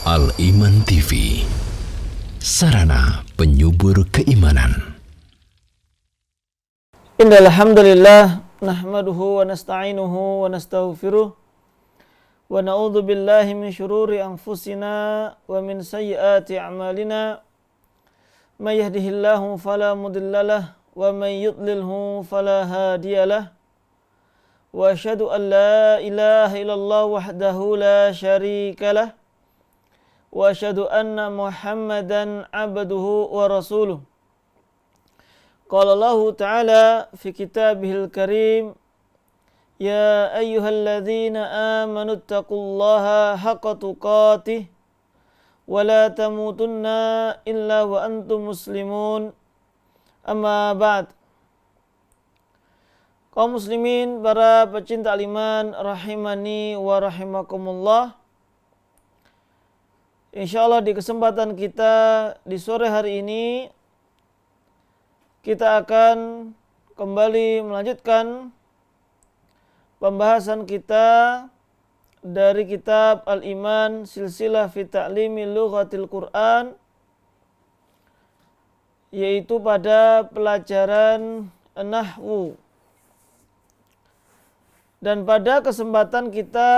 Al-Iman TV, sarana penyubur keimanan. Innal hamdalillah nahmaduhu wa nasta'inuhu wa nastaghfiruh wa na'udzu billahi min shururi anfusina wa min sayyiati a'malina. May yahdihillahu fala mudhillalah wa may yudlilhu fala hadiyalah. Wa asyhadu an la ilaha illallah wahdahu la syarikalah wa asyhadu anna Muhammadan abduhu wa rasuluh. Qala Allah Ta'ala fi kitabihil karim, ya ayyuhalladzina amanu taqullaha haqqa tuqatih wa la tamutunna illa wa antum muslimun. Amma ba'd. Kaum muslimin, para pecinta iman rahimani wa rahimakumullah. Insyaallah di kesempatan kita di sore hari ini kita akan kembali melanjutkan pembahasan kita dari kitab Al-Iman Silsilah fi Ta'limi Lughatil Quran, yaitu pada pelajaran Nahwu. Dan pada kesempatan kita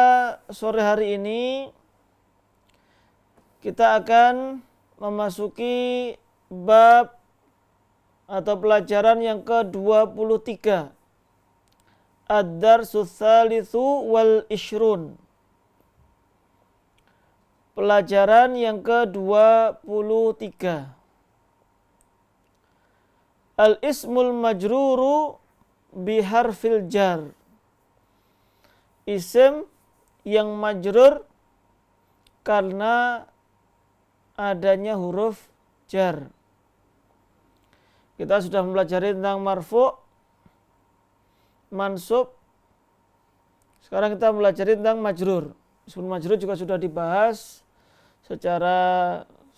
sore hari ini kita akan memasuki bab atau pelajaran yang ke-23, Ad-Darsus Tsalitsu wal Ishrun. Pelajaran yang ke-23. Al-ismul majruru biharfil jar. Isim yang majrur karena adanya huruf jar. Kita sudah mempelajari tentang marfu', mansub. Sekarang kita mempelajari tentang majrur. Isim majrur juga sudah dibahas secara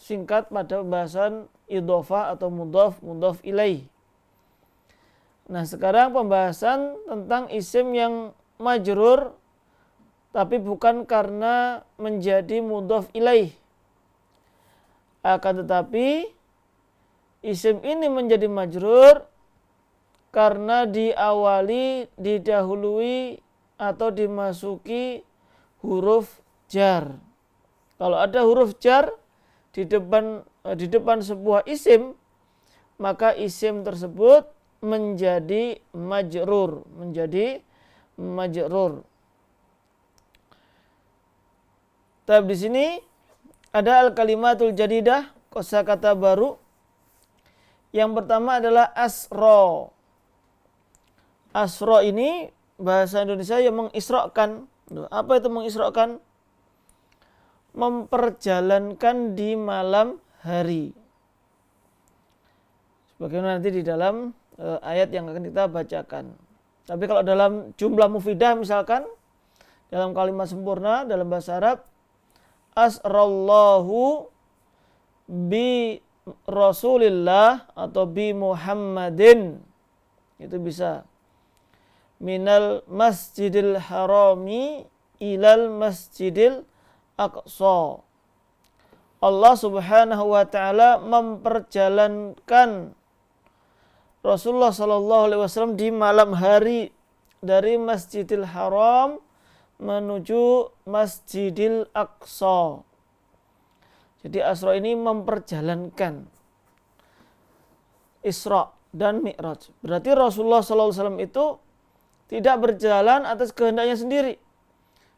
singkat pada pembahasan idhofah atau mudhaf ilaih. Nah, sekarang pembahasan tentang isim yang majrur tapi bukan karena menjadi mudhaf ilaih. Akan tetapi isim ini menjadi majrur karena diawali, didahului atau dimasuki huruf jar. Kalau ada huruf jar di depan sebuah isim, maka isim tersebut menjadi majrur, Tapi di sini ada al-kalimatul jadidah, kosakata baru. Yang pertama adalah asro. Asro ini bahasa Indonesia yang mengisrokan. Apa itu mengisrokan? Memperjalankan di malam hari. Sebagaimana nanti di dalam ayat yang akan kita bacakan. Tapi kalau dalam jumlah mufidah misalkan, dalam kalimat sempurna dalam bahasa Arab, asrallahu bi Rasulillah atau bi Muhammadin, itu bisa. Minal masjidil harami ilal masjidil aqsa. Allah subhanahu wa ta'ala memperjalankan Rasulullah sallallahu alaihi wasallam di malam hari dari Masjidil Haram menuju Masjidil Aqsa. Jadi Asra ini memperjalankan Isra dan Mi'raj. Berarti Rasulullah SAW itu tidak berjalan atas kehendaknya sendiri.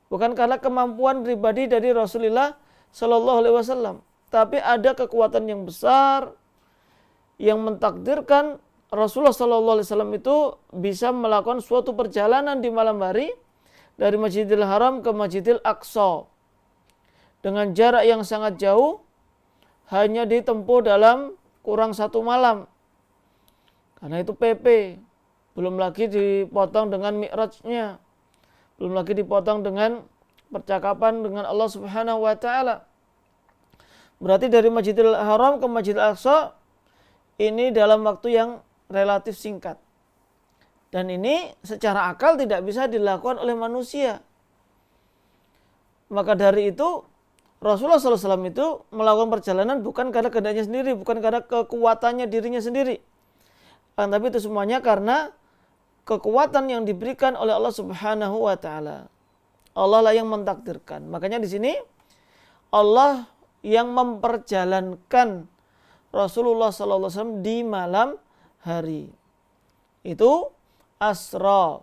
Bukan karena kemampuan pribadi dari Rasulullah SAW. Tapi ada kekuatan yang besar yang mentakdirkan Rasulullah SAW itu bisa melakukan suatu perjalanan di malam hari dari Masjidil Haram ke Masjidil Aqsa. Dengan jarak yang sangat jauh, hanya ditempuh dalam kurang 1 malam. Karena itu PP. Belum lagi dipotong dengan mi'rajnya. Belum lagi dipotong dengan percakapan dengan Allah subhanahu wa ta'ala. Berarti dari Masjidil Haram ke Masjidil Aqsa, ini dalam waktu yang relatif singkat. Dan ini secara akal tidak bisa dilakukan oleh manusia. Maka dari itu Rasulullah SAW itu melakukan perjalanan bukan karena kehendaknya sendiri, bukan karena kekuatannya dirinya sendiri. Tapi itu semuanya karena kekuatan yang diberikan oleh Allah Subhanahu wa taala. Allah lah yang mentakdirkan. Makanya di sini Allah yang memperjalankan Rasulullah SAW di malam hari. Itu asra.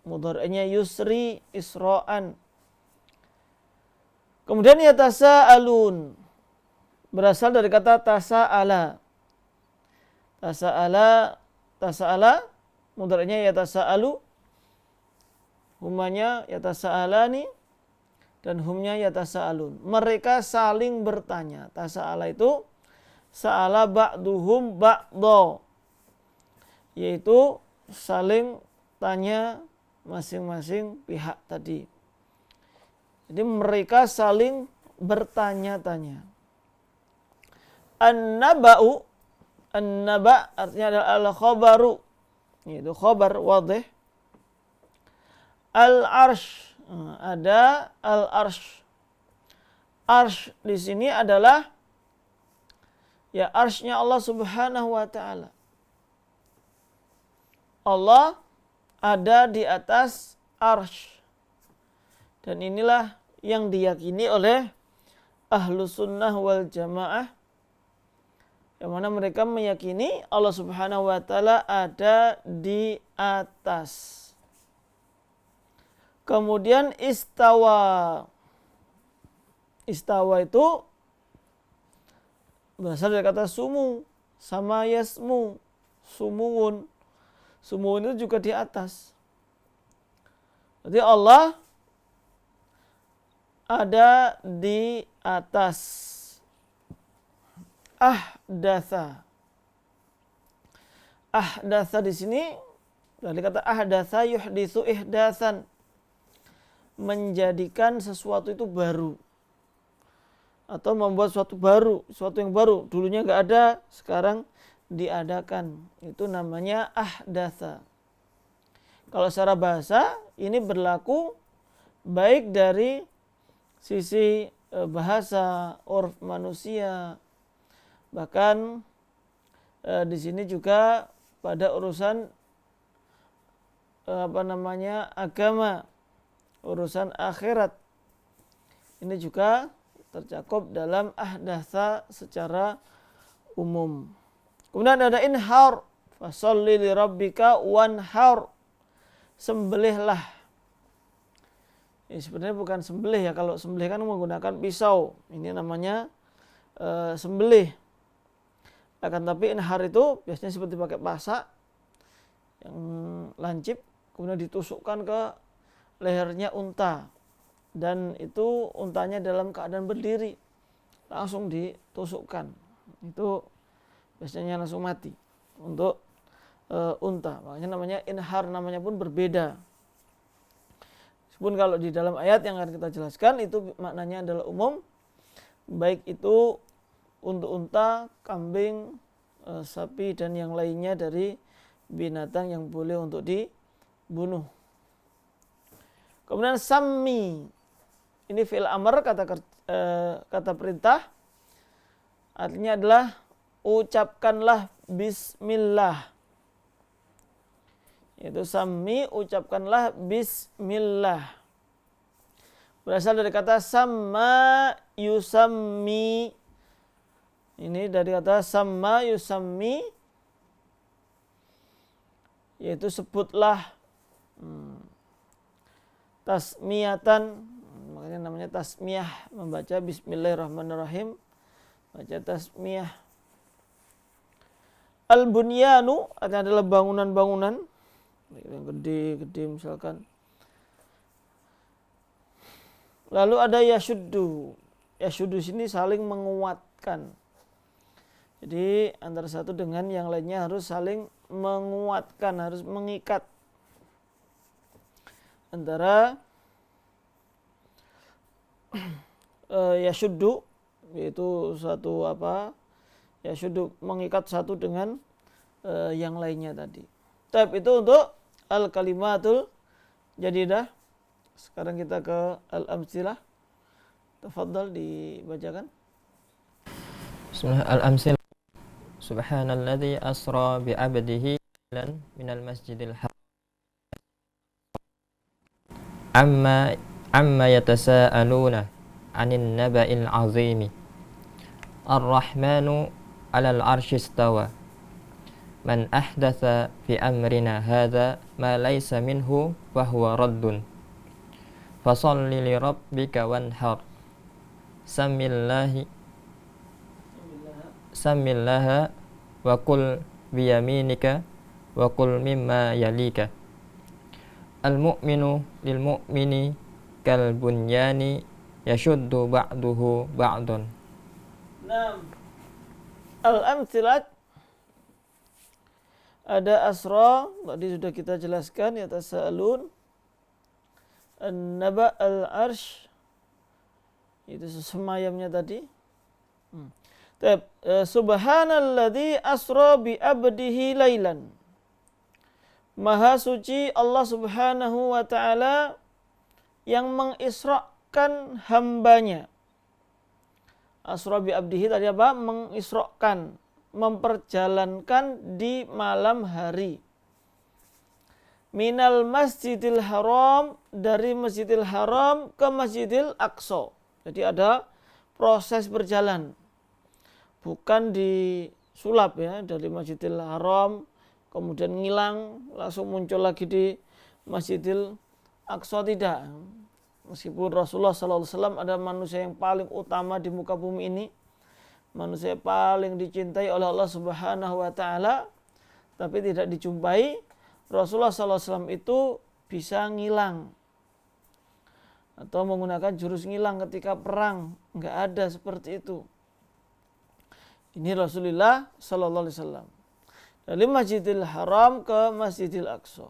Mudhari'nya yusri, isra'an. Kemudian yatasa'alun. Berasal dari kata tasa'ala. Tasa'ala. Mudhari'nya yatasa'alu. Humanya yatasa'alani. Dan humnya yatasa'alun. Mereka saling bertanya. Tasa'ala itu sa'ala ba'duhum ba'do. Yaitu saling tanya masing-masing pihak tadi. Jadi mereka saling bertanya-tanya. An-naba' artinya adalah al-khabaru. Itu khabar wadih. Al-arsh, ada al-arsh. Arsh di sini adalah ya arshnya Allah Subhanahu wa taala. Allah ada di atas arsh. Dan inilah yang diyakini oleh ahlu sunnah wal jamaah, yang mana mereka meyakini Allah Subhanahu wa taala ada di atas. Kemudian istawa. Istawa itu berasal dari kata sumu, sama yasmu, sumuun. Sumuun itu juga di atas. Jadi Allah ada di atas. Ahdatsa. Ahdatsa di sini dari kata ahdatsa yuhditsu ihdatsan. Menjadikan sesuatu itu baru. Atau membuat sesuatu baru, sesuatu yang baru. Dulunya enggak ada, sekarang diadakan. Itu namanya ahdatsa. Kalau secara bahasa ini berlaku baik dari sisi bahasa, urf manusia, bahkan di sini juga pada urusan agama, urusan akhirat. Ini juga tercakup dalam ahdatsa secara umum. Kemudian ada inhar, fasholli li rabbika wanhar. Sembelihlah. Ini sebenarnya bukan sembelih ya, kalau sembelih kan menggunakan pisau. Ini namanya sembelih. Akan tapi inhar itu biasanya seperti pakai pasak yang lancip, kemudian ditusukkan ke lehernya unta. Dan itu untanya dalam keadaan berdiri. Langsung ditusukkan. Itu biasanya langsung mati untuk unta. Makanya namanya inhar, namanya pun berbeda. Meskipun kalau di dalam ayat yang akan kita jelaskan itu maknanya adalah umum, baik itu untuk unta, kambing, sapi dan yang lainnya dari binatang yang boleh untuk dibunuh. Kemudian sammi, ini fi'il amr, kata perintah, artinya adalah ucapkanlah bismillah. Yaitu sammi, ucapkanlah bismillah. Berasal dari kata sama yusammi. Ini dari kata sama yusammi, yaitu sebutlah. Tasmiyatan, makanya namanya tasmiyah, membaca bismillahirrahmanirrahim, baca tasmiyah. Al-bunyanu adalah bangunan-bangunan yang gede-gede misalkan. Lalu ada yashuddu. Yashuddu sini saling menguatkan. Jadi antara satu dengan yang lainnya harus saling menguatkan, harus mengikat. Antara yashuddu, yaitu satu yashuddu, mengikat satu dengan yang lainnya tadi. Tapi itu untuk al-kalimatul jadidah. Sekarang kita ke al-amtsilah, Tafadhal dibacakan. Bismillah al-amsil. Subhanalladzi asra bi 'abdihi lailan minal masjidil haram amma yatasaaluna 'anin naba'il 'azimi ar-rahmanu 'alal 'arsy istawa man ahdatsa fi amrina hadza ma laysa minhu fa huwa raddun fasholli li rabbika wanhar samillaha wa kul biyaminika wa kul mimma yalika al-mu'minu lil mu'mini kal bunyani yashuddu ba'duhu ba'dun. Naam. Al-amtsilat, ada asra, tadi sudah kita jelaskan, yatasaalun, an-naba al-arsh, itu semayamnya tadi. Subhanalladzi asra bi abdihi lailan. Maha suci Allah Subhanahu wa ta'ala yang mengisrakan hambanya. Asra bi abdihi tadi apa? Mengisrakan, memperjalankan di malam hari. Minal masjidil haram, dari masjidil haram ke masjidil aqsa. Jadi ada proses berjalan. Bukan disulap ya, dari masjidil haram kemudian ngilang, langsung muncul lagi di Masjidil Aqsa, tidak. Meskipun Rasulullah SAW ada manusia yang paling utama di muka bumi ini, manusia yang paling dicintai oleh Allah Subhanahu wa ta'ala, tapi tidak dijumpai. Rasulullah SAW itu bisa ngilang atau menggunakan jurus ngilang ketika perang. Enggak ada seperti itu. Ini Rasulullah SAW. Dari Masjidil Haram ke Masjidil Aqsa.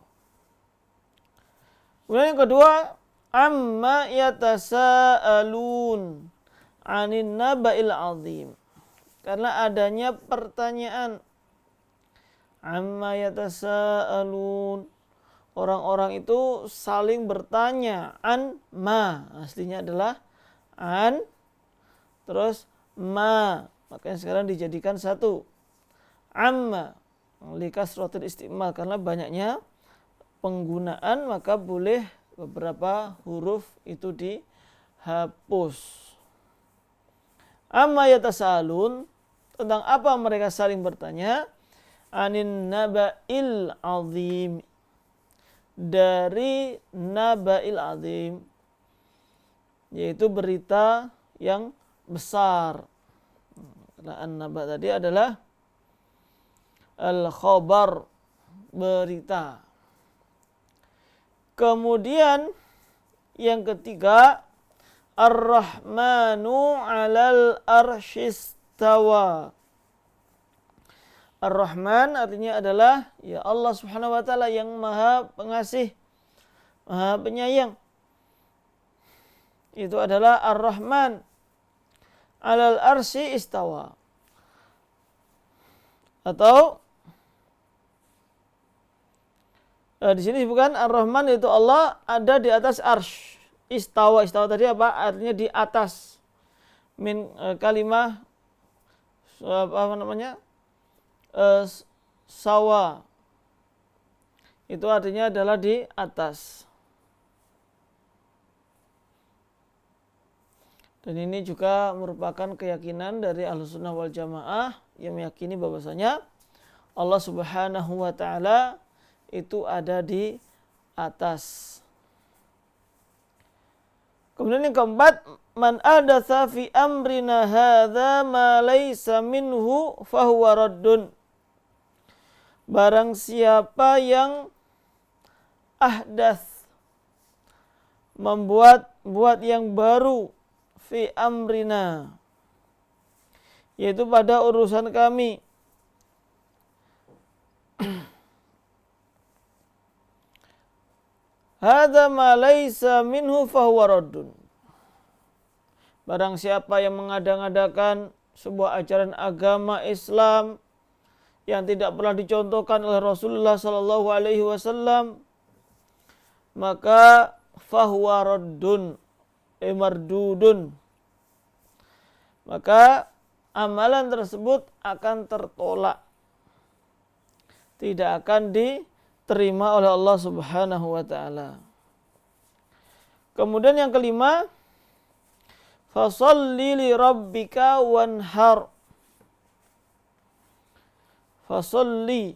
Kemudian yang kedua, amma yatasaalun 'anin naba'il 'azim. Karena adanya pertanyaan. Amma yatasaalun. Orang-orang itu saling bertanya. An ma. Aslinya adalah an. Terus ma. Makanya sekarang dijadikan satu. Amma. Likasratil istimal, karena banyaknya penggunaan maka boleh beberapa huruf itu dihapus. Amma yatasaalun, tentang apa mereka saling bertanya? Anin naba'il azim, dari naba'il azim, yaitu berita yang besar. Karena an-naba tadi adalah al-khabar, berita. Kemudian yang ketiga, ar-rahmanu 'alal arsyistawa. Ar-Rahman artinya adalah ya Allah Subhanahu wa ta'ala yang maha pengasih, maha penyayang. Itu adalah Ar-Rahman. 'Alal arsy istawa. Atau di sini bukan Ar-Rahman, itu Allah ada di atas arsy. Istawa, istawa tadi apa? Artinya di atas. Min kalimah apa namanya? Sawa. Itu artinya adalah di atas. Dan ini juga merupakan keyakinan dari Ahlussunnah wal Jamaah yang meyakini bahwasanya Allah Subhanahu wa ta'ala itu ada di atas. Kemudian yang keempat, man adatsa fi amrina hadza ma laysa minhu fahuwa raddun. Barang siapa yang ahdath, buat yang baru, fi amrina, yaitu pada urusan kami, hadza ma laysa minhu fahuwa raddun. Barang siapa yang mengada-ngadakan sebuah ajaran agama Islam yang tidak pernah dicontohkan oleh Rasulullah sallallahu alaihi wasallam, maka fahuwa raddun, mardudun, maka amalan tersebut akan tertolak, tidak akan diterima oleh Allah Subhanahu wa taala. Kemudian yang kelima, fasholli li rabbika wanhar. Fasholli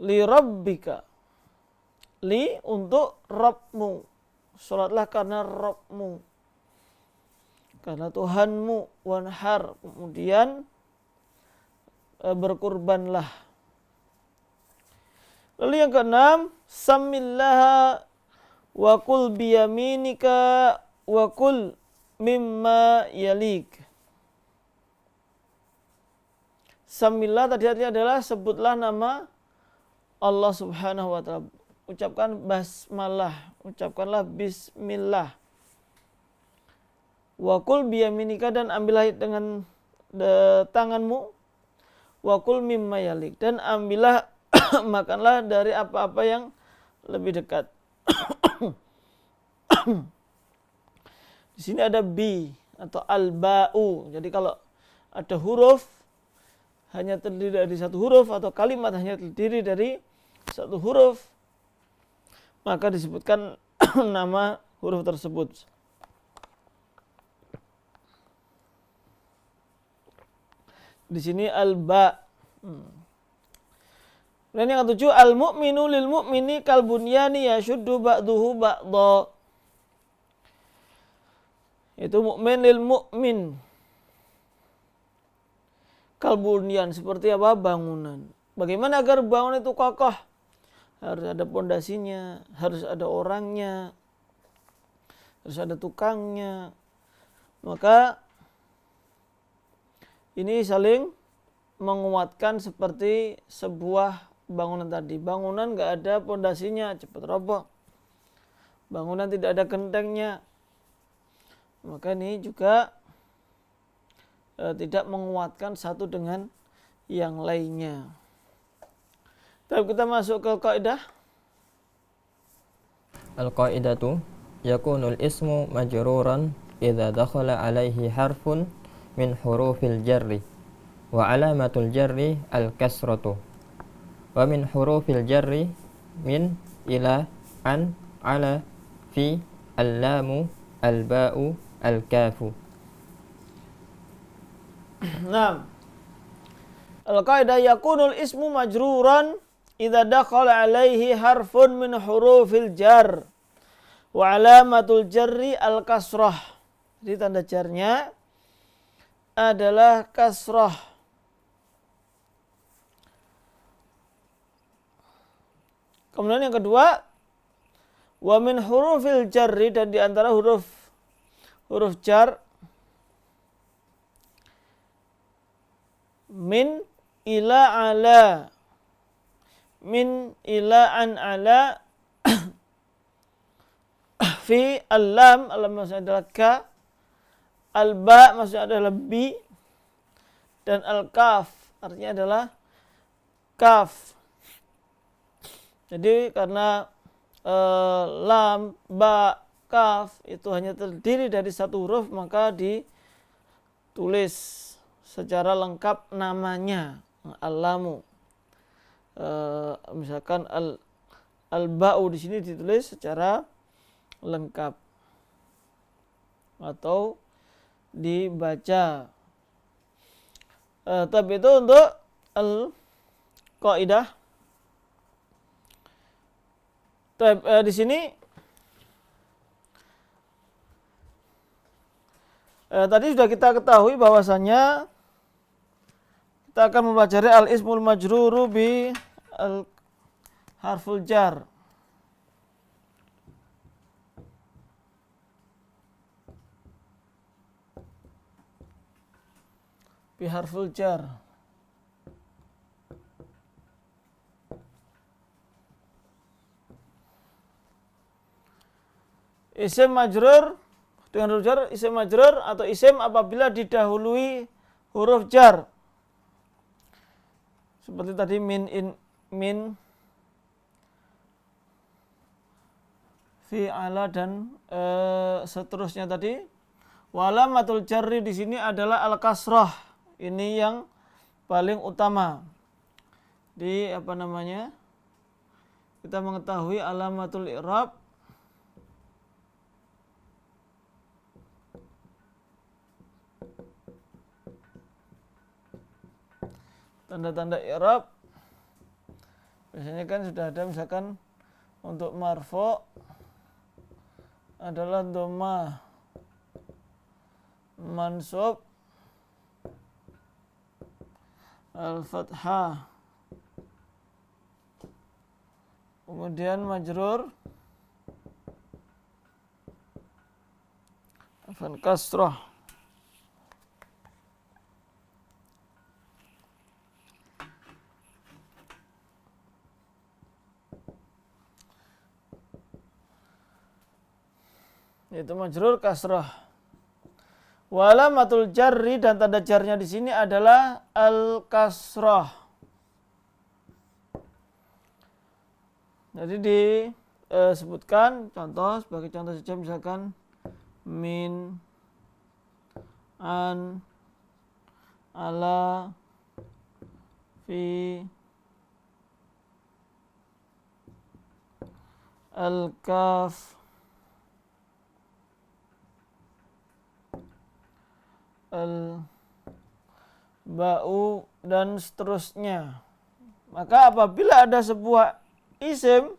li rabbika, li untuk Rabbmu, salatlah karena Rabbmu, karena Tuhanmu, wanhar, kemudian berkurbanlah. Lalu yang keenam, samillaha wa kul biyaminika wa kul mimma yalik. Samillah tadi artinya adalah sebutlah nama Allah Subhanahu wa taala. Ucapkan basmalah, ucapkanlah bismillah. Wa kul biyaminika, dan ambillah dengan tanganmu. Wa kul mimma yalik, dan ambillah makanlah dari apa-apa yang lebih dekat. Di sini ada bi atau al-ba'u. Jadi kalau ada huruf hanya terdiri dari satu huruf atau kalimat hanya terdiri dari satu huruf, maka disebutkan nama huruf tersebut. Di sini al-ba. Dan yang ketujuh, al-mu'minu lil mu'mini kal bunyani yashuddu ba'duhu ba'dha. Itu mukmin lil mukmin. Kal bunyan, seperti apa? Bangunan. Bagaimana agar bangunan itu kokoh? Harus ada pondasinya, harus ada orangnya, harus ada tukangnya. Maka ini saling menguatkan seperti sebuah bangunan tadi. Bangunan nggak ada pondasinya, cepat roboh. Bangunan tidak ada gentengnya, maka ini juga tidak menguatkan satu dengan yang lainnya. Tapi kita masuk ke kaidah. Al-qaidatu yakunul ismu majruran idza dakhala alaihi harfun min hurufil jarri wa alamatul jarri al-kasratu wa min hurufil jarri min, ila, an, ala, fi, al-lamu, al-ba'u, al-kafu. Nah, al-qaidah yakunul ismu majruran idza dakhala alaihi harfun min hurufil jar wa alamatul jarri al-kasrah. Jadi tanda jarnya adalah kasrah. Kemudian yang kedua, wa min hurufil jarri, dan di antara huruf jar, min, ila, ala, min, ila, an, ala, fi, al-lam, al-lam maksudnya adalah ka, al-ba maksudnya adalah bi, dan al-kaf artinya adalah kaf. Jadi karena lam, ba, kaf itu hanya terdiri dari satu huruf, maka ditulis secara lengkap namanya, al-lamu. Misalkan al-ba'u di sini ditulis secara lengkap atau dibaca. Tapi itu untuk al-qaidah. Di sini tadi sudah kita ketahui bahwasanya kita akan mempelajari al-ismul majruru bi harful jar. Bi harful jar. Isim majrur dengan huruf jar, isim majrur atau isim apabila didahului huruf jar. Seperti tadi min, in, min, fi'ala dan seterusnya tadi. Walamatul jarri di sini adalah al-kasrah. Ini yang paling utama. Di kita mengetahui alamatul i'rab tanda-tanda i'rab biasanya kan sudah ada, misalkan untuk marfu adalah dhammah, mansub al-fathah, kemudian majrur kasrah. Yaitu majrur kasrah. Walamatul jarri dan tanda jarnya di sini adalah al-kasrah. Jadi disebutkan contoh, sebagai contoh saja misalkan min, an, ala, fi, al-kaf, al-ba'u, dan seterusnya. Maka apabila ada sebuah isim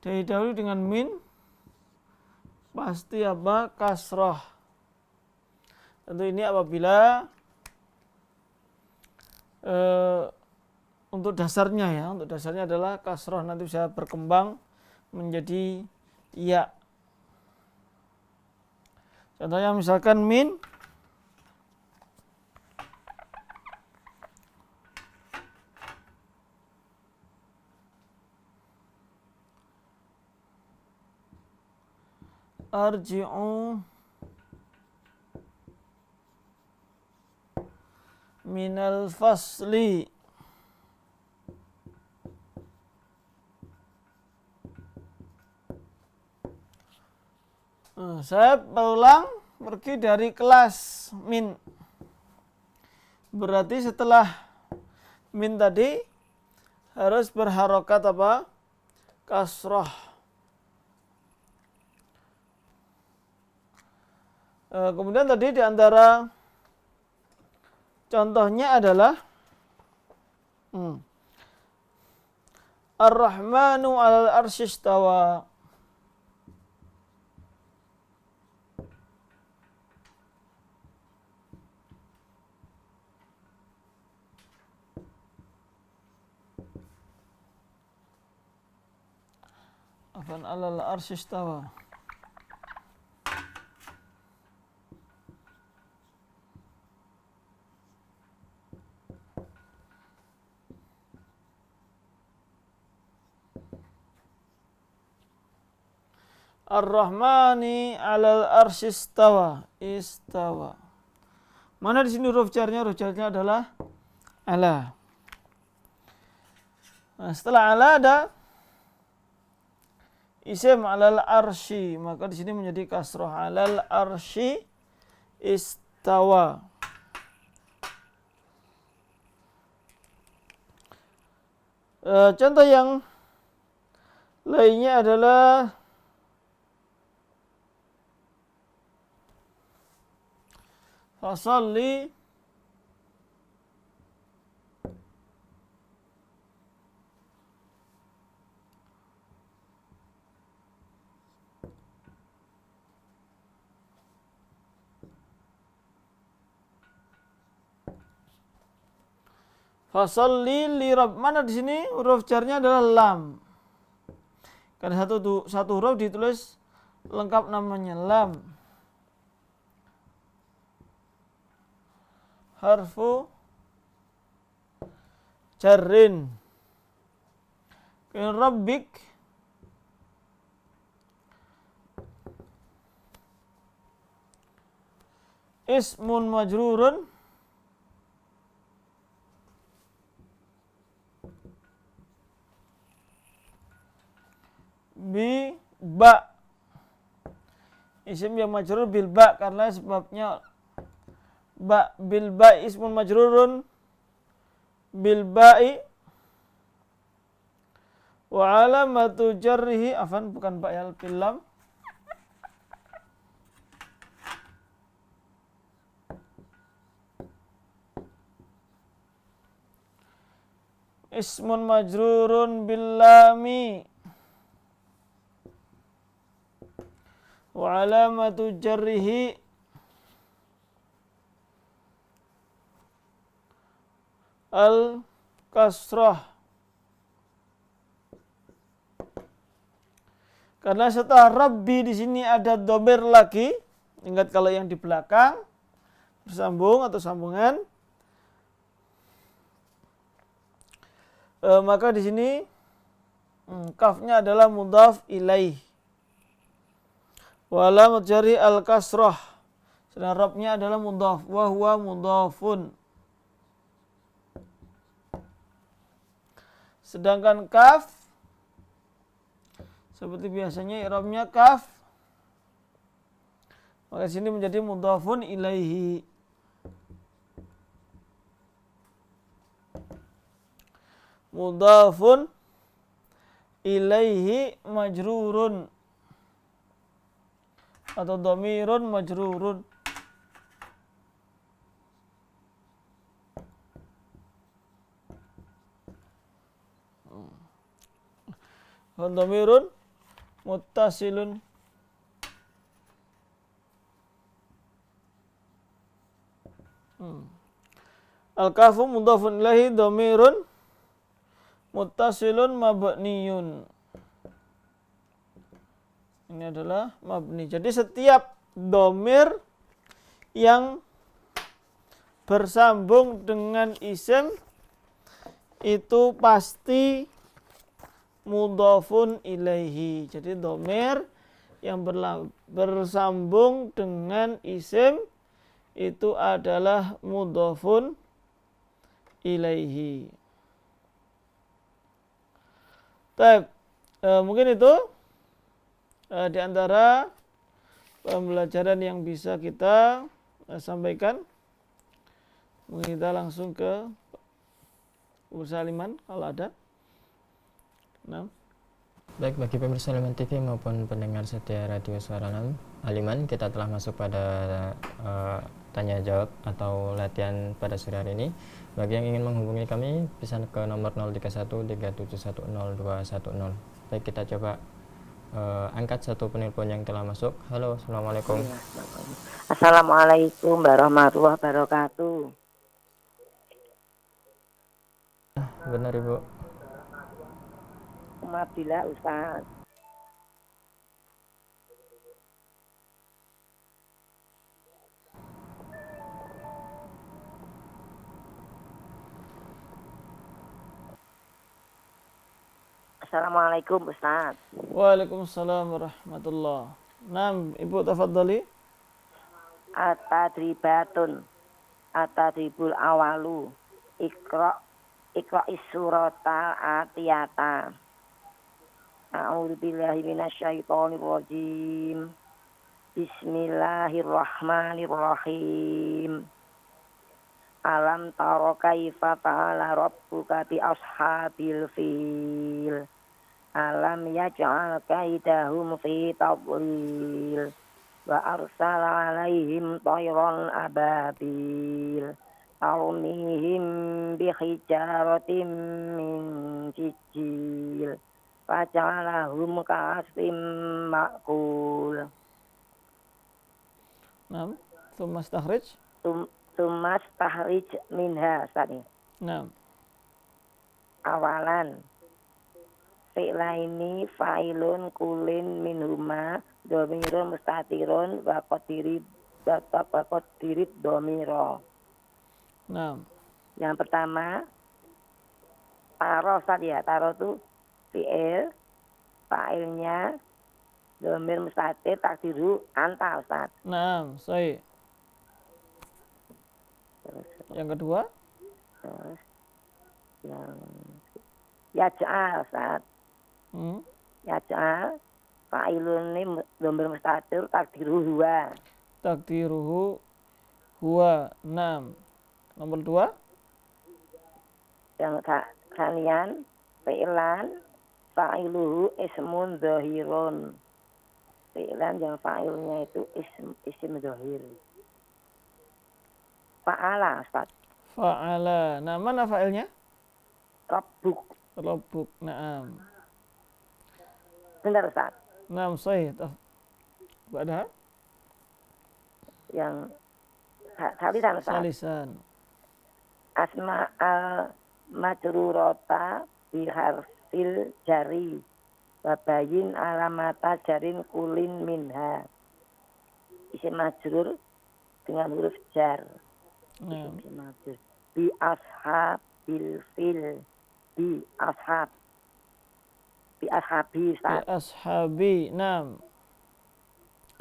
didahului dengan min, pasti kasrah. Tentu ini apabila untuk dasarnya adalah kasrah, nanti bisa berkembang menjadi ya. Contohnya misalkan min arji'u minal fasli. Saya pulang pergi dari kelas min. Berarti setelah min tadi harus berharokat kasrah. Kemudian tadi di antara contohnya adalah Ar-Rahmanu 'alal 'arsy istawa. Afan 'alal 'arsy istawa. Ar-Rahmani 'alal 'arsy istawa. Mana di sini huruf jarnya? Huruf jarnya adalah ala. Nah, setelah ala ada isim 'alal 'arsy, maka di sini menjadi kasrah. 'Alal 'arsy istawa. Contoh yang lainnya adalah fasalli li rabb. Mana di sini huruf jarnya adalah lam. Karena satu huruf ditulis lengkap namanya lam. Harfu jarrin. Rabbik ismun majrurun ba. Isim yang majrur bil ba karena sebabnya ba bil ba ismun majrurun bil ba'i wa alamatu jarrihi afan bukan ba ya bil lam. Ismun majrurun bil lami wa alamatu jarrihi al kasrah. Karena setelah Rabbi di sini ada domir lagi. Ingat kalau yang di belakang bersambung atau sambungan, maka di sini kafnya adalah mudhaf ilaih. Wa alamat jari al kasrah. Sedang Rabbnya adalah mudhaf wa huwa mudhafun. Sedangkan kaf seperti biasanya i'rabnya kaf, maka sini menjadi mudhafun ilaihi. Mudhafun ilaihi majrurun atau dhamirun majrurun. Dhamirun muttasilun. Al-kafu mudhafun ilaihi dhamirun muttasilun mabniyun. Ini adalah mabni. Jadi setiap dhamir yang bersambung dengan isim itu pasti mudhafun ilaihi. Jadi dhamir yang bersambung dengan isim itu adalah mudhafun ilaihi. Baik, mungkin itu di antara pembelajaran yang bisa kita sampaikan. Mungkin kita langsung ke pemirsa Aliman kalau ada. Nah. Baik, bagi pemirsa Aliman TV maupun pendengar setia Radio Suara Aliman, kita telah masuk pada tanya jawab atau latihan pada sore hari ini. Bagi yang ingin menghubungi kami bisa ke nomor 0313710210. Baik, kita coba angkat satu penelpon yang telah masuk. Halo, assalamualaikum. Assalamualaikum warahmatullahi wabarakatuh. Benar Ibu. Alhamdulillah Ustaz. Assalamualaikum Ustaz. Waalaikumsalam warahmatullah. Naam, Ibu tafadhali. Atadribul awalu. Iqra surata atiyata. A'udzu billahi minasyaitonir rajim. Bismillahirrahmanirrahim. Alam tara kaifa fa'ala rabbuka bi ashabil fil. Alam yaj'al kaidahum fi tadlil. Wa arsala alaihim tayran ababil. Tarmihim bi hijaratin min sijil. Faja'alahum ka'asfin ma'kul. Naam, tsumma istakhrij. Tumas tahrij minha tadi. Naam. Awalan fi'laini fa'ilun kulin minhuma dhamirun mustatirun wa qadirib dhamira. Naam. Yang pertama taro tadi ya, taro itu fi'il, fa'ilnya dhamir mustatir takdiru anta Ustaz. Naam, sahih. Yang kedua, Terus yang yaj'al Ustaz. Yaj'al Fa'ilun ini dhamir mustatir takdiru huwa. Takdiruhu huwa. Naam. Nomor 2. Yang sanian fi'lan fa'iluhu ismun dhahirun. Fi'lan yang fa'ilnya itu isim dhahir. Fa'ala Ustaz. Fa'ala. Nah, mana fa'ilnya? Rabbuk. Rabbuk. Naam. Benar Ustaz. Naam, sahih. Ba'daha? Yang salisan Ustaz. Salisan. Asma al majrurata biharfil jari wabayin alamata jarin kulin minha. Isim majrur dengan huruf jar. Naam. Isim majrur. Bi ashabil fil. Bi ashab. Bi ashabi Bi ashabi. Naam.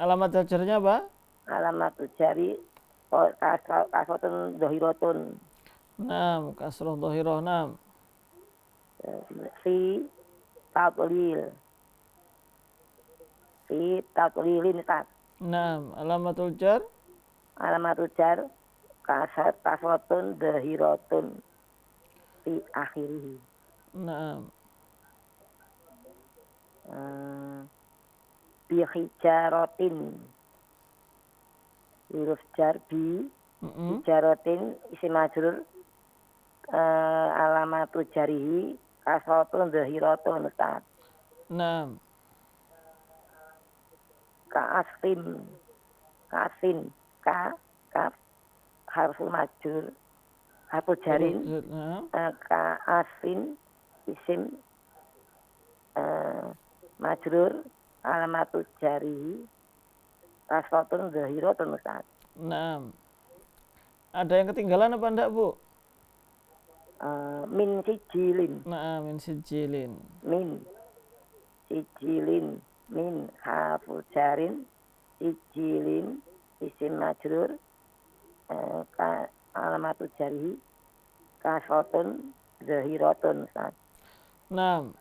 Alamat jarnya apa? alamat jari kasotun dohirotun. Naam, kasroh dhahirah. Naam. Fi tatlil. Fi tatlilin Ustaz. Naam, alamatul jar. Alamat jar kasotun dohirotun. Fi akhirih. Naam. Bi hijarotin. Huruf jar bi hijarotin isim majrur alamatu jarihi kasotun dohirotun Ustaz. Naam. Ka'asfin kaf harful majrur harfu jarin Naam. ka'asfin isim majrur alamatu jarihi kasotun dohirotun Ustaz. Naam. Ada yang ketinggalan apa enggak, Bu? Min sijilin. Naam, min sijilin. Min sijilin min harfu jarin sijilin isim majrur alamatu jarihi kasotun zahiratun Ustaz. Naam.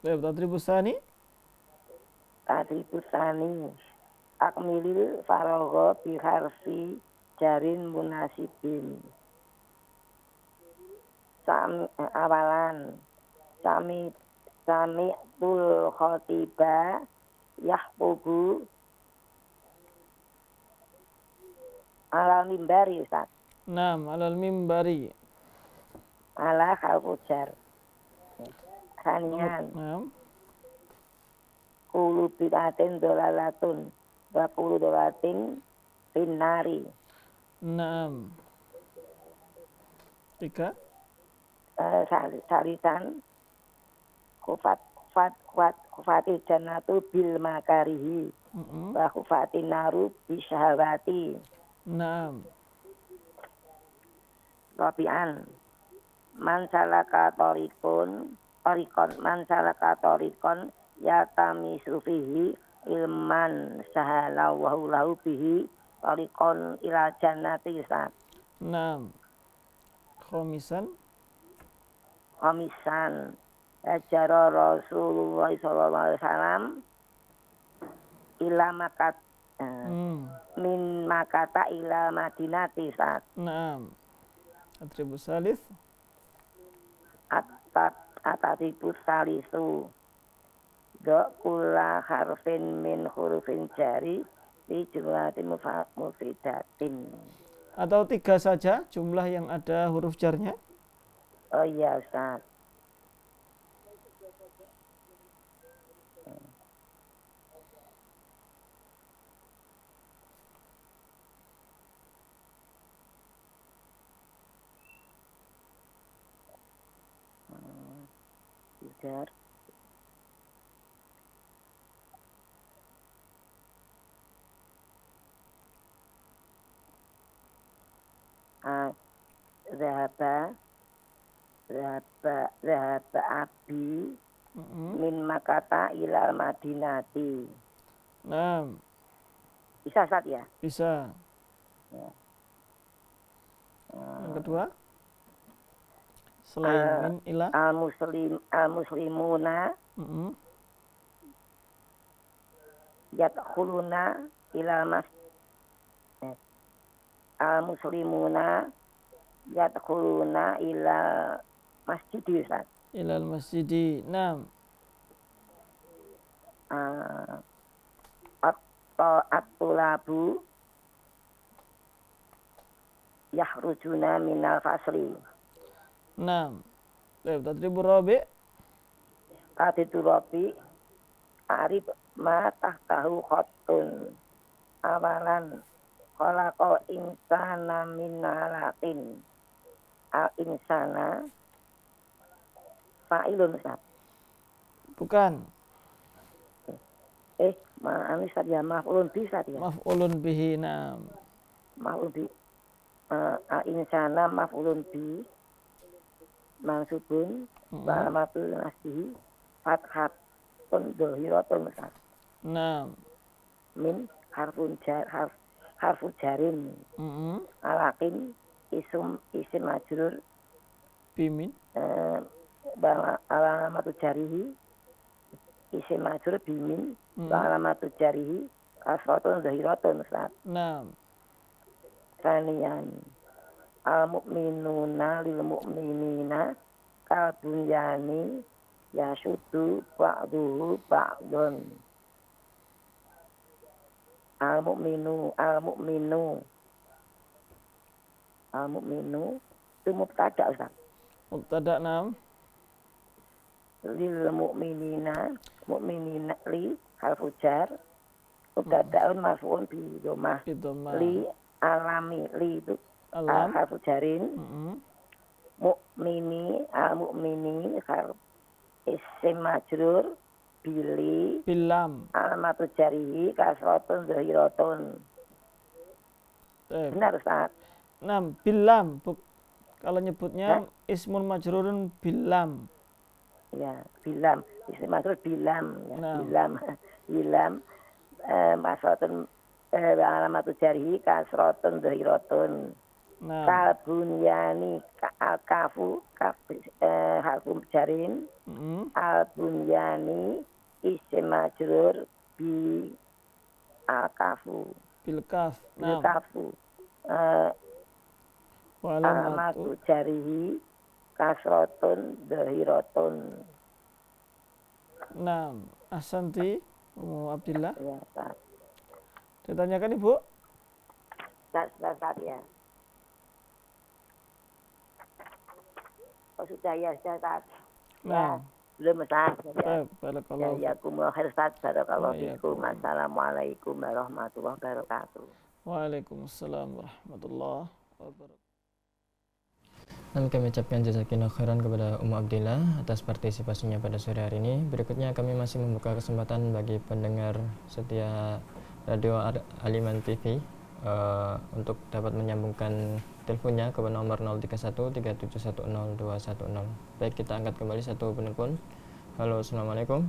Baik, tadribus tsani. Tadribus tsani akmilil faragha bi harfi jarin munasibin. Awalan sami tul khotiba yahbubu ala mimbari Ustaz. Naam, alal mimbari. Ala harfu jar. Sanian Naam. kulu bidatin dolalatun wa kulu dolatin finari. Naam. 3. Salisan kufati jannatu bil makarihi wa kufati naru bisyahawati. Naam. Rabi'an man salaka torikon man salaka torikon yatami sufihi ilman sahala wahu lahu bihi torikon ila jannati Ustaz. Naam. Khomisan. Ajara Rasulullah sallallahu alaihi wasallam ila makat min makata ila madinati Ustaz. Naam. Atribus salis. Atatibus salisu do kula harfin min hurufin jari di jumlatin mufidatin. Atau 3 saja jumlah yang ada huruf jarnya. Oh iya Ustaz. Jar. Zahaba abi min makata ilal madinati. Naam. Bisa Ustaz ya? Bisa. Ya. Yang kedua. Selain min ila. Al muslimuna yadkhuluna ila masjid al muslimuna yadkhuluna ila masjid Ustaz. Ilal masjidi. Naam. At-tulabu yahrujuna minal fasli. Naam. Tadribu rabi'. Taditu Robi arif ma tahtahu khottun awalan khalaqa insana min alaqin al insana fa'ilun Ustaz. Bukan. Anu Ustaz ya, maf'ulun bi Ustaz ya. Maf'ulun bihi. Naam. Maf'ulun bi al insana maf'ulun bi mansubun wa alamatul nasbihi fathatun dhahiratun Ustaz. Naam. Min harfu jarin alakin isim majrur Bimin. alamatu jarihi isim majrur bimin alamatu jarihi kasratun zahiratun Ustaz. Naam. Saniyan al mu'minuna lil mu'minina kal bunyani yasudu ba'duhu ba'dun. Al mu'minu itu mubtada Ustaz. Mubtada. Naam. Lil mu'minina li harfu jar mubtada'un marfu'un bi dhammah. Bidhamma. Li alami li itu Alam. harfu jarin mu'mini al mu'mini harfu isim majrur bili Bilam. alamatu jarihi kasratun zahiratun. Benar Ustaz. Naam. Bilam. Kalau nyebutnya ismun majrurun bilam. Ya, bilam. Isim majrur bilam. Ya, Nah. bilam kasratun alamatu jarihi kasratun zahiratun. Nah. Kalbunyani al-kafu harfu jarin al-bunyani isim majrur bi al-kafu Bilkaf. Nah. bil-kafu alamatu jarihi kasratun zahiratun. Nah. Ahsanti Ummu Abdillah. Ya, Ustaz. Ditanyakan Ibu? Ustaz ya. Oh sudah ya, Ustaz. Nah. Belum Ustaz. Ya. Barakallahu. Ya, khair Ustaz. Barakallahu fikum. Assalamualaikum warahmatullahi wabarakatuh. Waalaikumsalam warahmatullahi wabarakatuh. Dan kami ucapkan jazakallahu khairan kepada Ummu Abdillah atas partisipasinya pada sore hari ini. Berikutnya kami masih membuka kesempatan bagi pendengar setia Radio Aliman TV untuk dapat menyambungkan teleponnya ke nomor 0313710210. Baik, kita angkat kembali satu penelpon. Halo, assalamualaikum.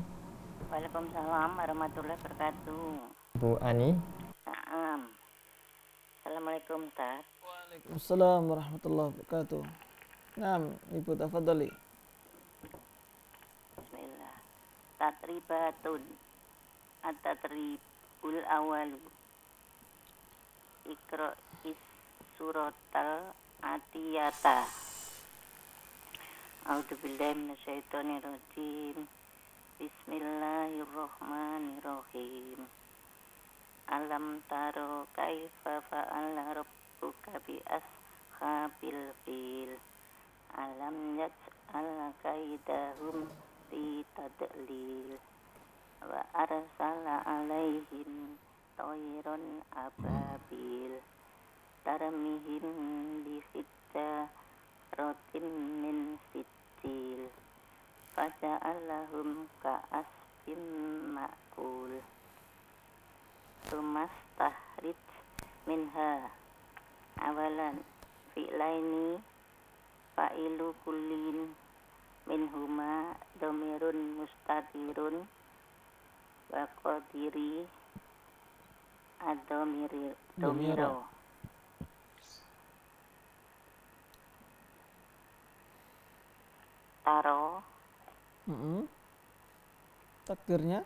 Waalaikumsalam warahmatullahi wabarakatuh. Bu Ani. Assalamualaikum Ustaz. Waalaikumsalam warahmatullahi wabarakatuh. Naam, Ibu tafadhali. Bismillah. Tatribatun. At-tatribul awalu. Iqra suratal atiyata. A'udzubillahi minasyaitonirrajim. Bismillahirrahmanirrahim. Alam taro kaifa fa'ala rabbuka bi ashabil fil. Alam yaj'al kaidahum fi tadlil. Wa arsala alaihim tayran ababil. Tarmihim bisijaratin min sijil. Faja'alahum ka'asfin ma'kul. Tumastahrij minha awalan fi'laini fa'ilu kullin minhuma dhamirun mustatirun wa qadiri ad-dhamiro. Taro Takdirnya?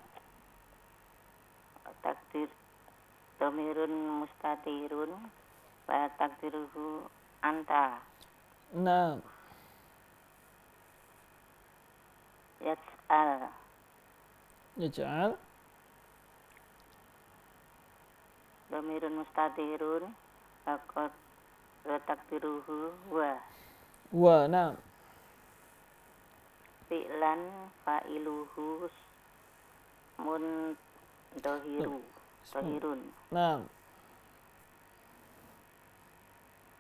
Dhamirun mustatirun wa takdiruhu anta. Naam. Yas'al. Yaj'al. Dhamirun mustatirun wa takdiruhu wa. Wa. Naam. Fi'lan fa'iluhu mundahiru. Dohirun. Naam.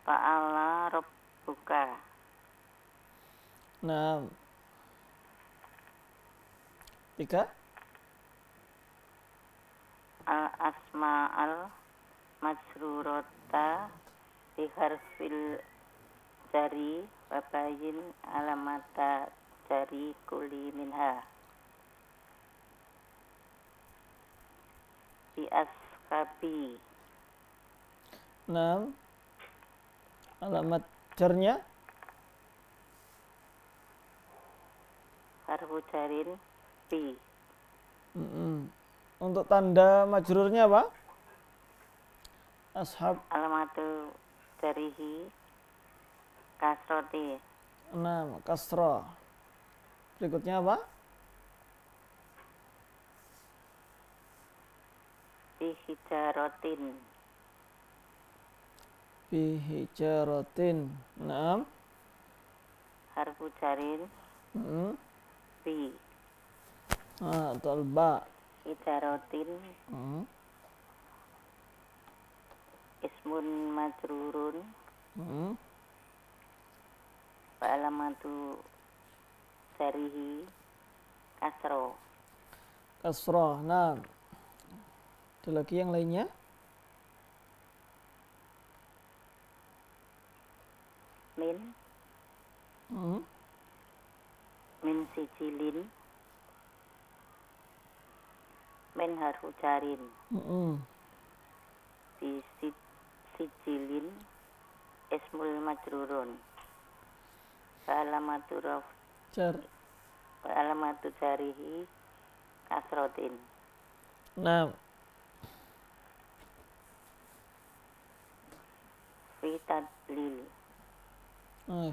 Fa'ala rabbuka. Naam. 3. Al-asma'al majrurata biharfil jari babayin alamata jari kuli minha. Bi askabi. Naam. Alamat jarnya. Harfu jarin bi. Untuk tanda majrurnya apa? Ashab. Alamatu jarihi kasroti. Naam. Kasra. Berikutnya apa? Bi hijarotin. Bihijaratin. Naam. Harfu jarin bi. Atau ba. Hijarotin ismun majrurun wa alamatu jarihi kasro. Kasra. Naam. Ada lagi yang lainnya? Min sijilin. Min harfu jarin. Di sijilin ismul majrurun. Wa alamatu jarihi kasrotin. Naam. Fi tadlil.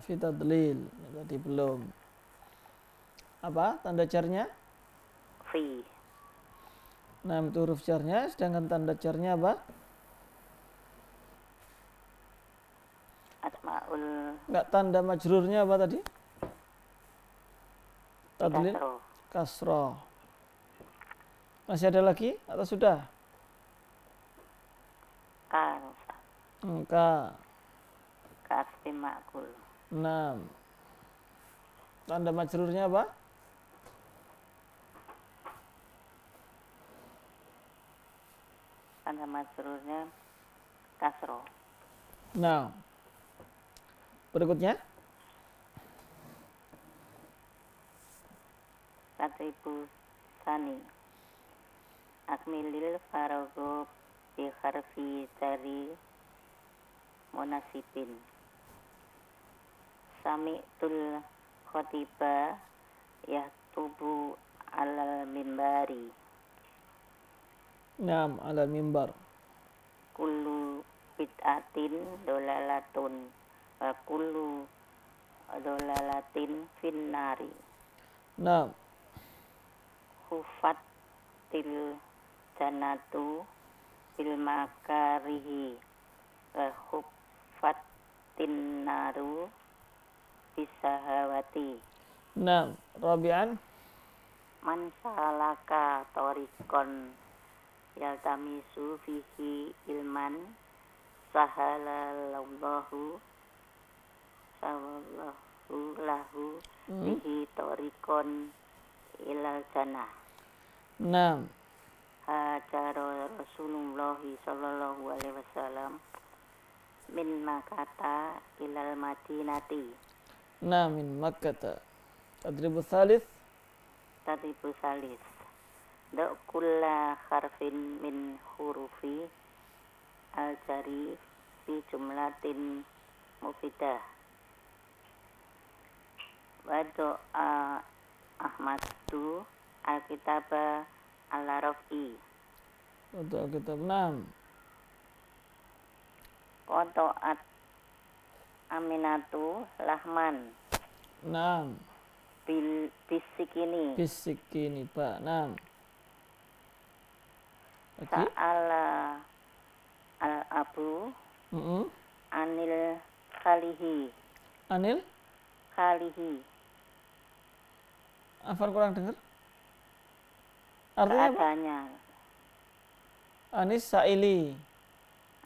Fi tadlil. Tadi belum. Apa tanda jarnya? Fi. Naam, itu huruf jarnya. Sedangkan tanda jarnya apa? Asmaul. Enggak, tanda majrurnya apa tadi? Tadlil. Kasro. Masih ada lagi atau sudah? Ka. Kasbi makul. Naam. Tanda majrurnya apa? Tanda majrurnya kasro. Nah. Berikutnya. Katibu sani. Akmilil farogo bi harfi jari munasibin. Sami'tul khotiba yahtubu alal mimbari. Naam, ala mimbar. Kullu bid'atin dolalatun wa kullu dolalatin finnari. Naam. Hufat til janatu bil makarihi wa hufat tinnaru bisahawati. Naam. Rabi'an. Man salaka torikon yaltamisu fihi ilman sahalallahu lahu bihi torikon ilal jannah. Naam. Hajara Rasulullah sallallahu alaihi wasallam min Makkah ilal Madinati. Naam, min Makkah. Tadribu thalith. Tadribu salis. Da kulla harfin min hurufi al-jari fi jumlatin mufidah. Wa do'a Ahmadu al-kitaba ala raf'i. Untuk kitab. Naam. Qata'at Aminatu lahman Naam. bisikini. Bisikini ba. Naam. Lagi. Sa'ala al-abu Mm-mm. anil khalihi. Anil. Khalihi. Afan kurang dengar. Artinya apa? Keadaannya. Anis Sa'ili.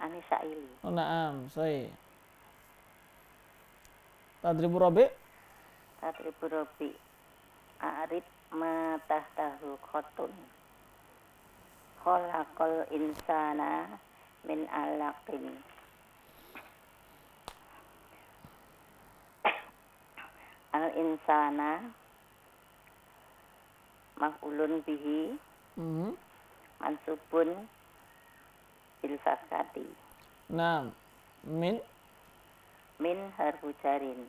Anis Sa'ili. Oh, naam. Sahih. Tadribu Rabi. Tadribu Rabi. A'rib ma tahtahu khotun. Khalaqal insana min alaqin. Al insana maf'ulun bihi Mm-hmm. mansubun bil fathati. Naam. Min harfu jarin.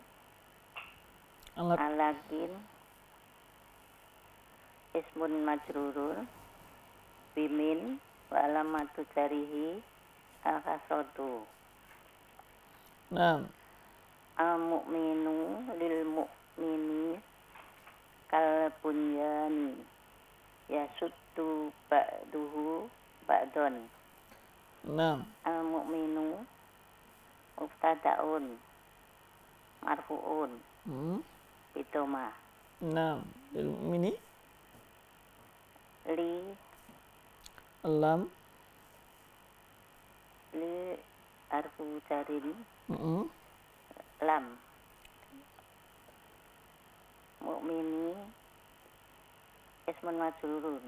Alat. Alakin ismun majrurun bimin wa alamatu jarihi al-kasratu. Naam. Al-mu'minu lil mu'mini kal bunyani yasuddu ba'duhu ba'don. Naam. Al-mu'minu mubtada'un marfu'un Mm-hmm. bidomah. Naam. Lil mini. Li Lam. harfu jarin Mm-hmm. lam. Mu'mini ismun majrurun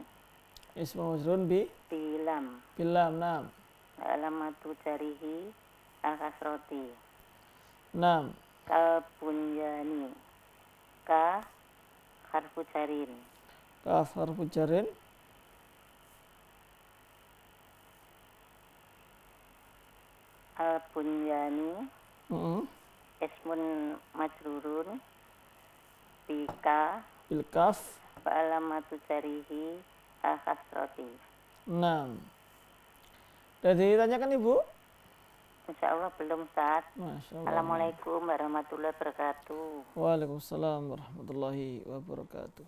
Ismu majrun bi. bilam. Bilam. Naam. Alamatu jarihi al-kasroti. Naam. Kal bunyani ka harfu jarin. Kaf harfu jarin. Al bunyani Mm-hmm. ismun majrurun bika Bil kaf. wa alamatu jarihi al-kasroti. Naam. Sudah ditanyakan Ibu? Insya Allah belum, Ustaz. Masya Allah. Assalamualaikum warahmatullahi wabarakatuh. Waalaikumsalam warahmatullahi wabarakatuh.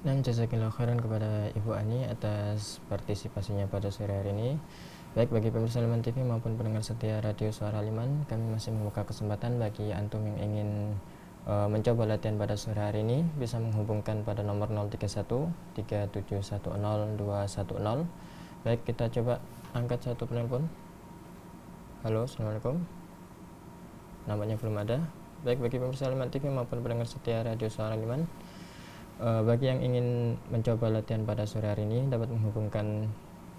Dan jazakillah khairan kepada Ibu Ani atas partisipasinya pada sore hari ini. Baik bagi pemirsa Liman TV maupun pendengar setia Radio Suara Liman, kami masih membuka kesempatan bagi antum yang ingin mencoba latihan pada sore hari ini bisa menghubungkan pada nomor 031 3710 210. Baik, kita coba angkat satu penelpon. Halo, assalamualaikum. Nampaknya belum ada. Baik bagi pemirsa Liman TV maupun pendengar setia Radio Suara Liman, bagi yang ingin mencoba latihan pada sore hari ini dapat menghubungkan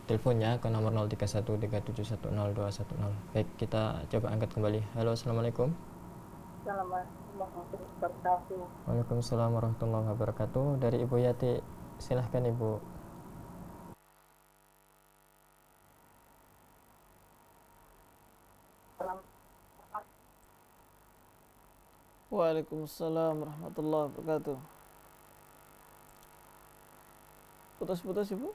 teleponnya ke nomor 031 3710 210. Baik, kita coba angkat kembali. Halo, assalamualaikum. Assalamualaikum warahmatullahi wabarakatuh. Waalaikumsalam warahmatullahi wabarakatuh. Dari Ibu Yati, silahkan Ibu. Waalaikumsalam warahmatullahi wabarakatuh. Putus-putus Ibu?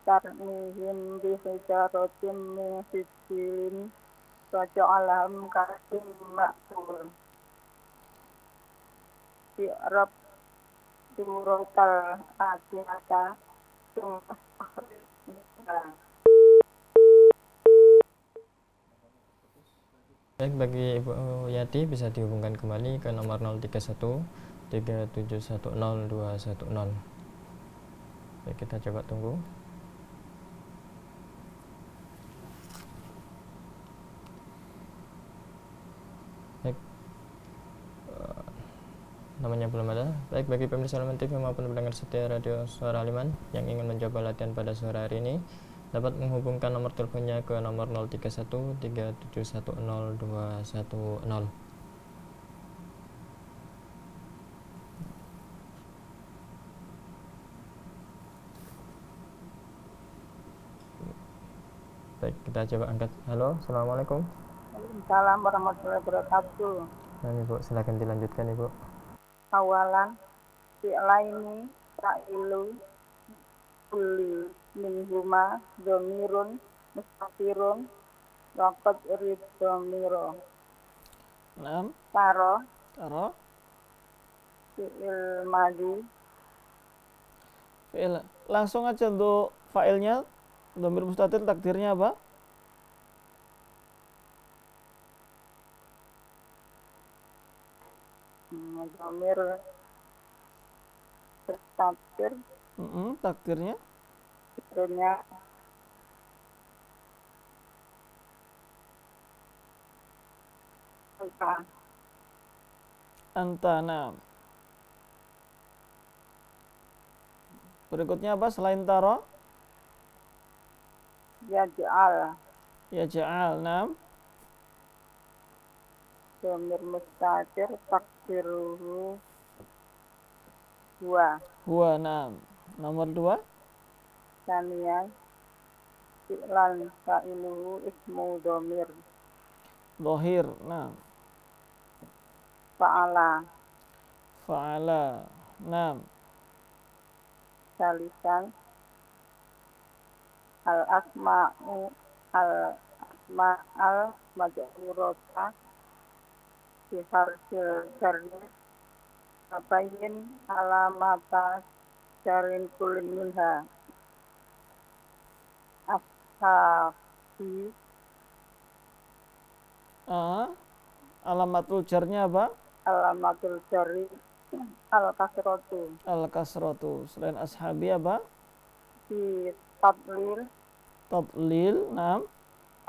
Tarmihim bihijaratin min sijilin waja'alahum kasim ma'kul bi'rab surotal adiyata Baik, bagi Ibu Yati bisa dihubungkan kembali ke nomor 031 3710 210. Baik, kita coba tunggu. Baik, namanya belum ada. Baik, bagi pemirsa Liman TV maupun pendengar setia Radio Suara Liman yang ingin mencoba latihan pada sore hari ini dapat menghubungkan nomor teleponnya ke nomor 031 3710 210. Baik, kita coba angkat. Halo, assalamualaikum. Waalaikumsalam warahmatullahi wabarakatuh. Nah, Ibu, silakan dilanjutkan, Ibu. Awalan fi'laini fa'ilu kulli minhuma domirun mustafirun waqad urid domiro Naam. taro Taro. fi'il madi Fi'il. Langsung aja untuk fa'ilnya. Dhamir mustatir takdirnya apa? domir bertakdir Takdirnya. sebenarnya Anta. Naam. Berikutnya apa selain taro? yaj'al Yaj'al. Naam. domir mustatir takdiruhu huwa Huwa. Naam. Nomor 2. saniyan fi'lan fa'iluhu ismu domir Dohir. Naam. fa'ala Fa'ala. Naam. salisan al-asma'u al-asma'al maj'urata fi harfil jarri tabayyin alamata jarin kulin minha ashabi Alamatul jarnya apa? alamatul jarri al-kasratu Al-kasratu. Selain ashabi apa? fi tadlil Tadlil. Naam.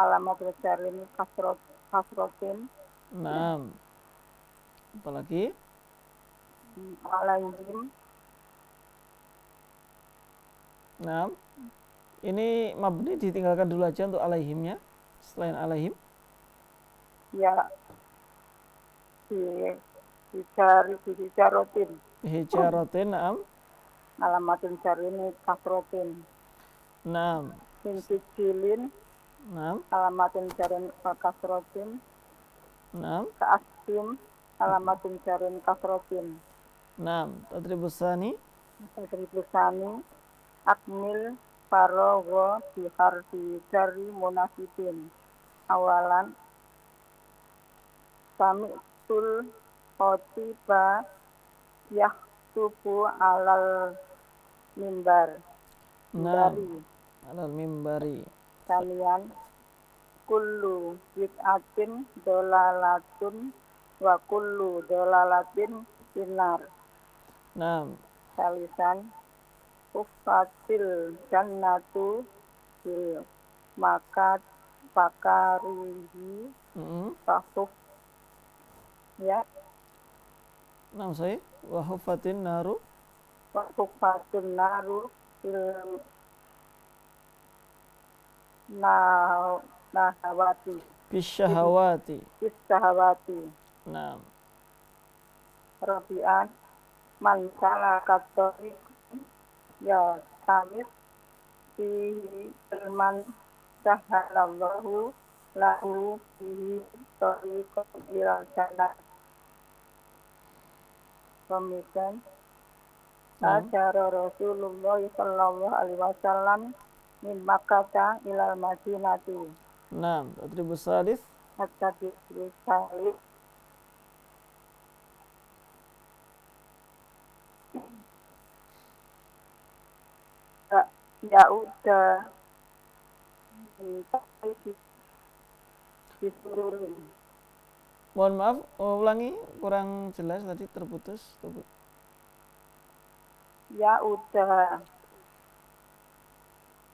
alamatul jarrin kasrotin Naam. Apalagi? alaihim Naam. Ini mabni ditinggalkan dulu aja untuk alaihimnya. Selain alaihim. ya di jarotin Hijaratin. Naam. alamatin jarini kasrotin Naam. sijilin Naam. alamatin jarin kasrotin Naam. keastim alamatin jarin kasrotin Naam. Tadribus tsani. tadribusani akmil farogho di harfi jari munafidin awalan sami'tul khotiba yaktubu alal mimbar Naam. mimbari Alal mimbari. sanian kullu bid'atin dolalatun wa kullu dolalatin sinar Naam. salisan uffatil jannatu bil makat pakarihi fahuf ya Naam saya. Wa huffatin naru. wahuffatun naru bil nahawati Bisyahawati. istahawati Naam. rabi'an man salaka tariq ya tamit fihi ilman sahalallahu lahu fihi tariqan ila jannah pemikiran acara Rasulullah sallallahu alaihi wasallam min Makkah ila Madinati Naam. Tadribus sadis. hatta disalih ya udah disuruhin Mohon maaf, ulangi, kurang jelas tadi, terputus. ya udah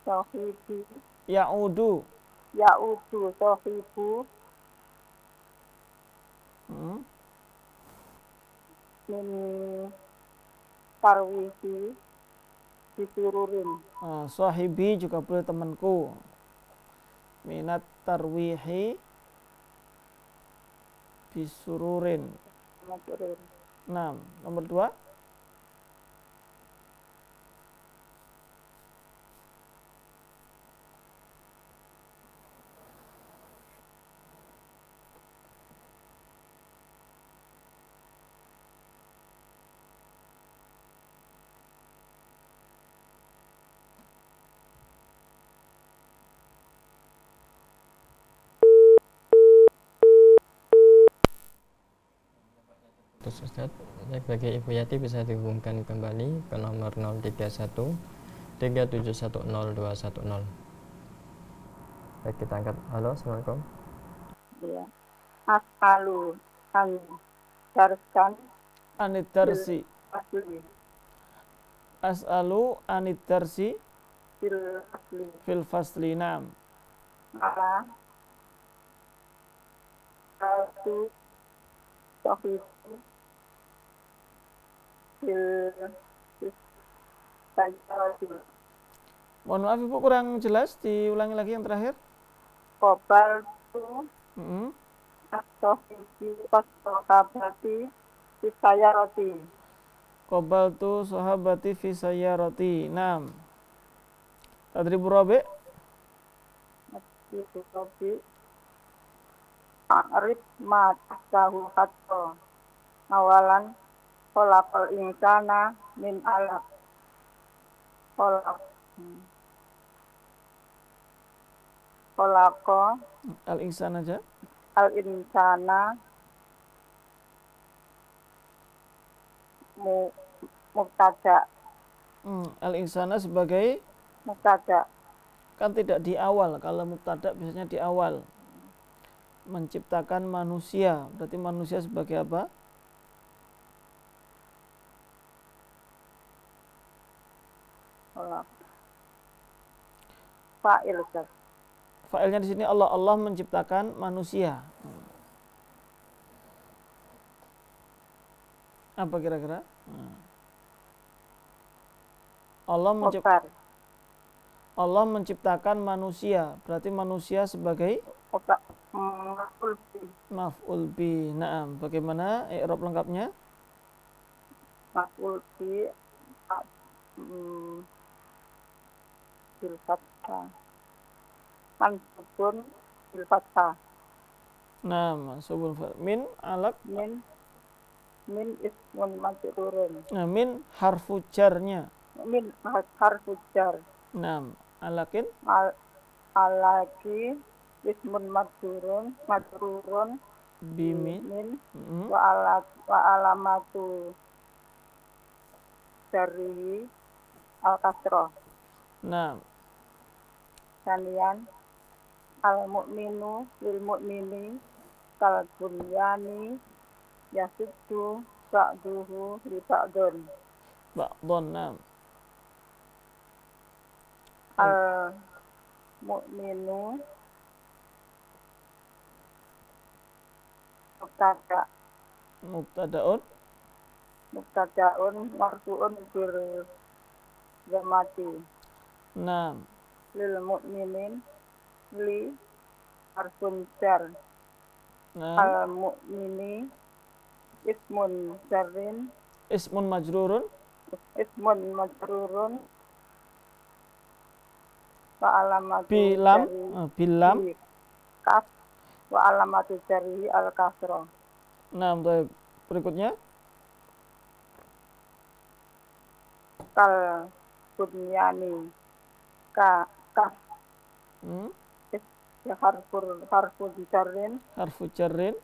sohibi Ya'udu. ya udu sohibu min tarwihi disururin Sahibi juga boleh temanku. Minat tarwihi bisururin. Nah, nomor 2. terputus Ustaz. Bagi Ibu Yati bisa dihubungkan kembali ke nomor 031 3710210. Baik, kita angkat. Halo, Assalamualaikum. Ya. As'alu an darsan Anid darsi. asli As'alu anid darsi fil asli fil fasli. Naam. ala satu sahihu fil sajarati Mohon maaf Ibu kurang jelas, diulangi lagi yang terakhir. kobal tu Mm-mm. as-sahihi was-sahabati fisayarati Qabaltu sahabati fi sayyarati. Naam. Tadribu rabi'. itu tadi Arif ma tahtahu hatta awalan khalaqal insana min alaq khalaqa Al-insan aja. al insana mubtada Al-insana sebagai, mubtada kan tidak di awal. Kalau mubtada biasanya di awal. Menciptakan manusia. Berarti manusia sebagai apa? fa'il Ustaz. Fa'ilnya di sini Allah. Allah menciptakan manusia. Apa kira-kira? Khobar Allah menciptakan manusia. Berarti manusia sebagai maf'ul bi maf'ul bi. Naam. Bagaimana i'rab lengkapnya? maf'ul bi bil fathah mansubun bil fathah Naam. Mansubun min alaq. min ismun majrurun Nah, min harfu jarnya. min harfu jar Naam. Alakin alaki ismun majrurun bimin. min Mm-mm. wa alamatu dari al kasroh. Naam. Sanian al mu'minu lil mu'mini kal bunyani yasuddu ba'duhu li ba'dun. Ba'dun. Naam. Al mu'minu mubtada'un marfu'un bil jamati Naam. lil mu'minin li harfun jar Naam. al mu'mini ismun jarrin Ismun majrurun. ismun majrurun wa alamatu Bilam. jarri- Bilam. bi kaf wa alamatu jarri al kasroh. Naam. Baik. Berikutnya. Kal bunyani ka kaf Hmm. ya harfun jarrin Harfu jarrin.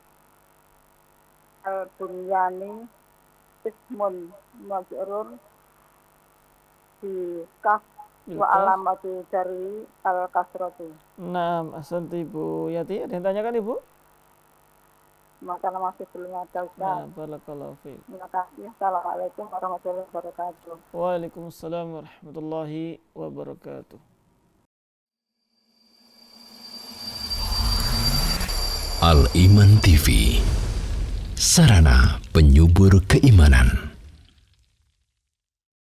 al bunyani ismun majrur bi kaf Bil wa kaf. alamatu jarri al kasratu. Naam. Ahsanti Ibu Yati. Ada yang tanyakan Ibu? Maka masih belum ada Ustaz. Nah, barakallahu fiik. Terima kasih. Assalamualaikum warahmatullahi wabarakatuh. Waalaikumsalam warahmatullahi wabarakatuh. Al-Iman TV, sarana penyubur keimanan.